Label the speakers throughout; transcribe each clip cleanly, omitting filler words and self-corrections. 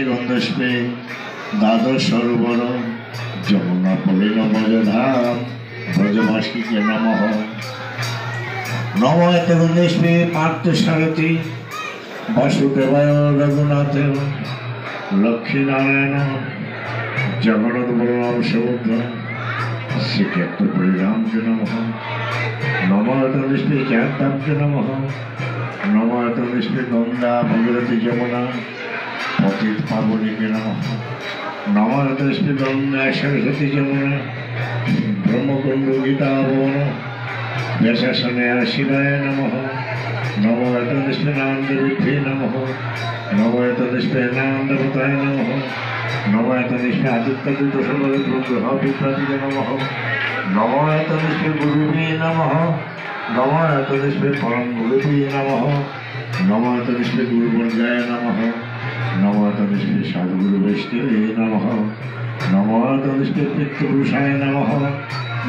Speaker 1: গন্ধস্পে দ্বাদশ সরোবর যমুনা পলিন ব্রজধাম ব্রজবাসীকে নমঃ। নমঃ গন্ধস্পে পার্থ সারথি বাসুদেবায় রঘুনাথ লক্ষ্মীনারায়ণ জগন্নাথ বলরাম সুভদ্র শ্রীক্ষেত্র পরিরামকে নমঃ। নমঃ গন্ধস্পে চারধামকে নমঃ। নমঃ গন্ধস্পে গঙ্গা ভগীরথী যমুনা পতিত পাবনীকে নমঃ। নমঃ গন্ধস্পে গঙ্গা সরস্বতী যমুনা ব্রহ্মকুণ্ড গীতা ভুবন ব্যাসাসনে শিবায় নমঃ। নমঃ গন্ধস্পে নান্দরূপে নমঃ। নমঃ গন্ধস্পে নান্দভূতায় নমঃ। নমঃ গন্ধস্পে আদিত্যাদিত্য গ্রহ বিপ্রাতিকে নমঃ। নমঃ গন্ধস্পে গুরুবে নমঃ। নমঃ গন্ধস্পে পরম গুরুবে নমঃ। নমঃ গন্ধস্পে গুরুবর্গায় নমঃ। নমঃ গন্ধস্পে সাধুগুরু বৈষ্ণবে নমঃ। নমঃ গন্ধস্পে পিতৃপুরুষায় নমঃ।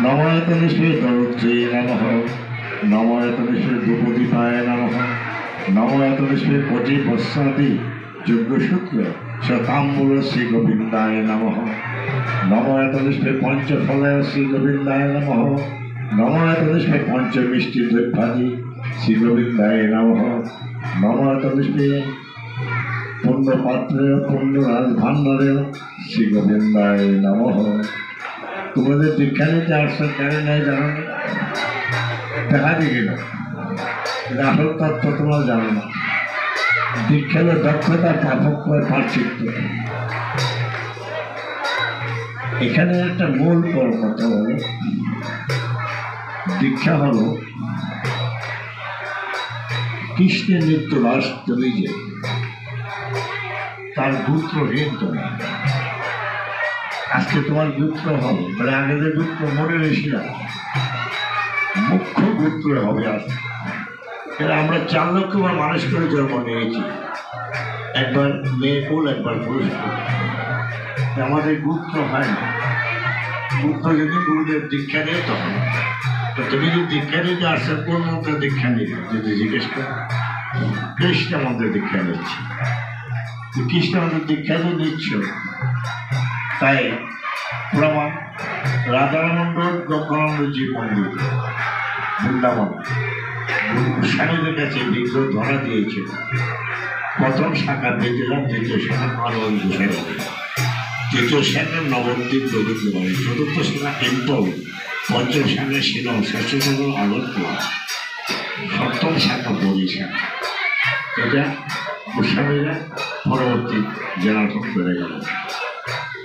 Speaker 1: নমঃ গন্ধস্পে দরুদ্রে নমঃ। নমঃ গন্ধস্পে ধূপদীপায় নমঃ। নমঃ গন্ধস্পে কোটি পশ্চাদি যজ্ঞসূত্র শতাম্বুল শ্রী গোবিন্দায় নমঃ। নমঃ গন্ধস্পে পঞ্চফলায় শ্রী গোবিন্দায় নমঃ। নমঃ গন্ধস্পে পঞ্চমিষ্টি দ্রব্যাদি শ্রী গোবিন্দায় নমঃ। নমঃ গন্ধস্পে পুণ্যপাত্রে পুণ্যরাজ ভান্ডারে শ্রী গোবিন্দায় নমঃ। তোমাদের দীক্ষা নিতে আসছে কেন নাই জানো না? দেখা দিয়ে গেল আসল তত্ত্ব তোমরা জানো না। দীক্ষা হলো দক্ষতা প্রাপক্য পার্থিত্য। এখানে একটা মূল কথা হলো দীক্ষা হলো কৃষ্ণের নিত্যবাস তুমি যে তার পুত্রহীন তুমি। আজকে তোমার পুত্র হবে মানে আগেদের পুত্র মরে গেছিল মুখ্য পুত্র হবে আজকে। আমরা 4 লক্ষ বার মানুষ করে জন্ম নিয়েছি, একবার মেয়ে কুল একবার পুরুষ কুল। আমাদের পুত্র হয় না। পুত্র যদি গুরুদেব দীক্ষা দেয় তখন। তো তুমি যদি দীক্ষা দিতে আসছো কোন মন্ত্রে দীক্ষা নিবে যদি জিজ্ঞেস করো? কৃষ্ণ মন্ত্রে দীক্ষা নিচ্ছি। কৃষ্ণ মন্ত্রে দীক্ষা তো নিচ্ছ, তাই প্রমাণ রাধারমন্ডল গোপানন্দজি মন্দির বৃন্দাবন স্বামীদের কাছে বিগ্রহ ধরা দিয়েছিল। প্রথম শাখা দেখলাম, দ্বিতীয় শাখা আনন্দ শাখা, তৃতীয় শাখা নবদ্বীপ গোবিন্দ বাড়ি, চতুর্থ শাখা টেম্পল, পঞ্চম শাখা শিলং, ষষ্ঠ শাখা আগরতলা, সপ্তম শাখা বরিশা। এটা গোস্বামীরা পরবর্তী জেনারেশন করে গেল।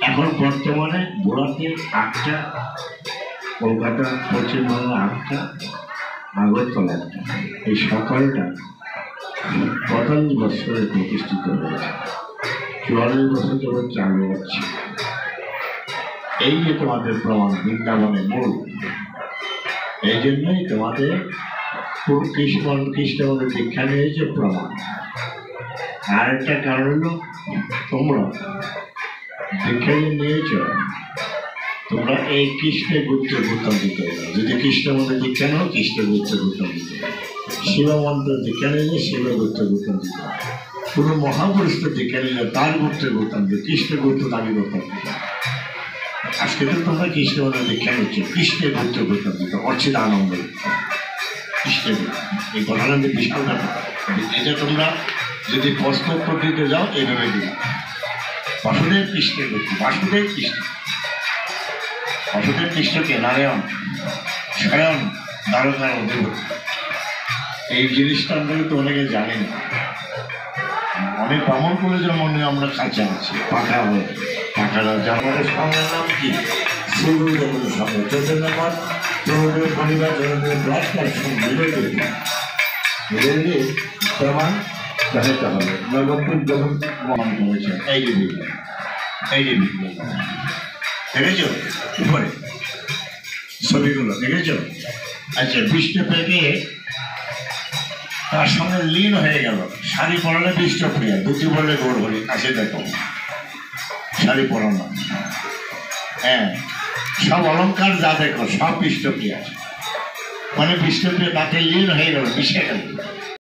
Speaker 1: এখন বর্তমানে বোড়াতে 8টা, কলকাতা পশ্চিমবঙ্গ 8টা, আগরতলা 1টা। এই সকলটা 45 বছরে প্রতিষ্ঠিত হয়েছে। 44 বছর যাবৎ চালু হচ্ছে। এই যে তোমাদের প্রমাণ বৃন্দাবনের মূল। এই জন্যই তোমাদের খ্রিস্টমন্ত্রে দীক্ষা নিয়েছে প্রমাণ। আর একটা কারণ হলো তোমরা দীক্ষা নিয়েছ, তোমরা এই কৃষ্ণের গুরুত্ব গুরুত্ব দিতে হবে। যদি কৃষ্ণ মন্ত্রে দীক্ষা নাও কৃষ্ণের গুরুত্ব গুরুত্ব দিতে হবে। শিব মন্ত্র দীক্ষা নিলে শিব গুরুত্ব গুরুত্ব দিতে হবে। কোনো মহাপুরুষকে দীক্ষা নিলে তার গুরুত্ব গুরুত্ব দিতে, কৃষ্ণের গুরুত্ব দাবি করতে হবে। আজকে তো তোমরা কৃষ্ণ মন্ত্রে দীক্ষা নিচ্ছ, কৃষ্ণের গুরুত্ব গুরুত্ব দিতে, অর্চিত আনন্দ কৃষ্ণের এই গণানন্দের বিশাল ব্যাপার। এটা তোমরা যদি প্রশ্ন উত্তর দিতে যাও এইভাবে দিবে বাসুদেব কৃষ্ণের গুরুত্ব, বাসুদেব কৃষ্ণ। বাসুদেব কৃষ্ণকে নারায়ণ স্বয়ং দ্বারকার অধিপতি। এই জিনিসটা আমরা তো অনেকে জানি না। অনেক ব্রাহ্মণ করে জন্ম নিয়ে আমরা কাছে আছি, পাখা হয়ে পাখারা জামানের সঙ্গে নাম কি শ্রীগুরুদেবের সঙ্গে চৈতন্যমঠ প্রভুদেব পরিবার মিলে প্রমাণ দেখাতে হবে। নবদ্বীপ যখন প্রমাণ করেছেন এই যে বিজ্ঞান, এই যে বিজ্ঞান দেখেছ উপরে ছবিগুলো দেখেছ? আচ্ছা, বিষ্ণু পেটে তার সঙ্গে লীন হয়ে গেল। শাড়ি পরালে বিষ্ণুপ্রিয়া, ধুতি পরলে গৌরহরি। কাছে দেখো শাড়ি পরানো, হ্যাঁ, সব অলঙ্কার যা দেখো সব বিষ্ণুপ্রিয়া। মানে বিষ্ণুপ্রিয়া তাতে লীন হয়ে গেল, মিশে গেল।